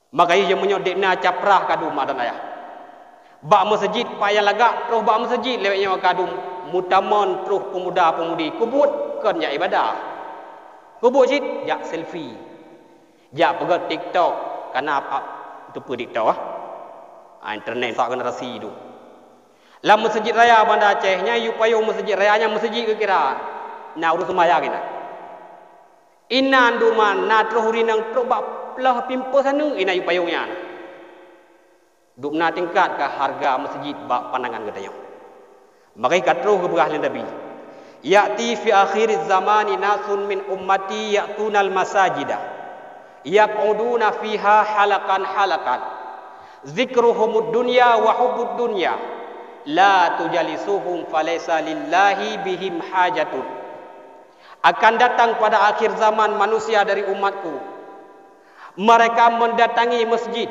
Maka ia menyodek na caprah kadum mak dan ayah. Bak masjid payah lagak terus bak masjid lewatnya kadum mutamon terus pemuda-pemudi kubut kan ya ibadah. Kubut sit ya selfie. Ya pegat TikTok karena apa itu per TikTok internet sak generasi itu. Lam masjid raya Banda Aceh nya yu payung masjid rayanya masjid ke kira. Na urus semaya kita. Inan duman na terus urinang terus bak lah pimpo sana ina yu payungnya. Dupna tingkat ke harga masjid bak pandangan katanya. Maka katruh ke berah Nabi. Ya'ti fi akhir zamani nasun min ummati ya'tunal masajida. Yaq'uduna fiha halakan. Zikruhumud dunya wa hubbud dunya. La tujalisuhum falaysa lillahi bihim hajatun. Akan datang pada akhir zaman manusia dari umatku. Mereka mendatangi masjid.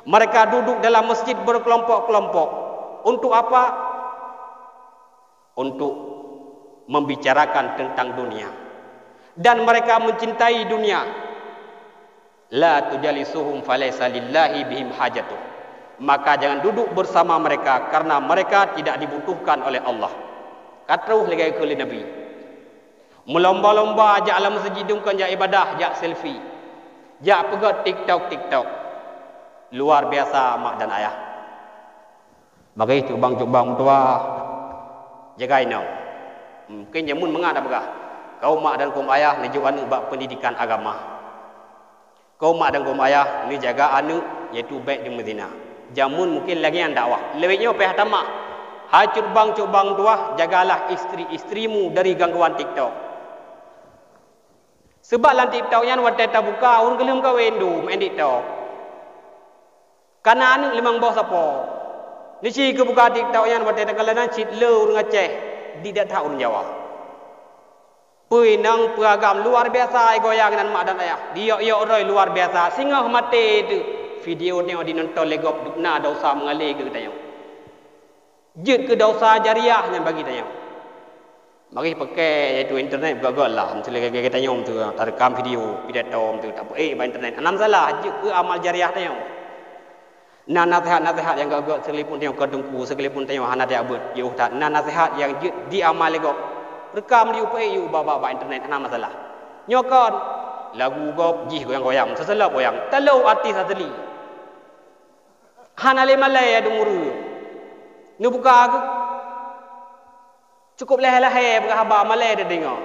Mereka duduk dalam masjid berkelompok-kelompok. Untuk apa? Untuk membicarakan tentang dunia. Dan mereka mencintai dunia. La tujalisuhum falaysa lillahi bihim hajatun. Maka jangan duduk bersama mereka karena mereka tidak dibutuhkan oleh Allah. Katruh lagi ke Nabi. Melomba-lomba ajak alam masjid dungkan jak ibadah, jak selfie. Jak pegat TikTok. Luar biasa mak dan ayah. Bagi cubang-cubang tua jagai nau. Mungkin jamun mengat apakah? Kau mak dan kaum ayah ni juga anu bak pendidikan agama. Kau mak dan kaum ayah ni jaga anu iaitu baik di Madinah. Jamun mungkin lagi yang dakwah. Lebihnya pihak tamak. Hai cubang-cubang tua jagalah istri-istrimu dari gangguan TikTok. Sebab dalam TikToknya waktu tak buka orang kelum kahwin tu main TikTok. Karena anu limang bawah siapa? Nisi ke buka TikToknya waktu tak kalanan cit leu dengan Aceh tidak tahu orang Jawa. Puinang peragam luar biasa goyang dengan mak dan ayah. Dia orang luar biasa. Singa mati tu video ni di nonton legop dukna dosa mengalir ke tanya. Jut ke dosa jariahnya bagi tanya. Mari pakai iaitu internet gagal lah. Misalnya kita tanya tu rekam video pidato tu tak apa internet. Anam salah jut ke amal jariah tanya. Nah nasihat yang gagal sekalipun tanya kedengku sekalipun tanya hana dia abut. Ya ustaz, nah nasihat yang jut di amal legop. Rekam di upai you baba internet anam masalah. Nyokon lagu gop jih goyang-goyang seselap goyang. Talau artis asli. Hana le malai ada muru. Nu buka aku cukup leh-leh berhaba malai dia dengar.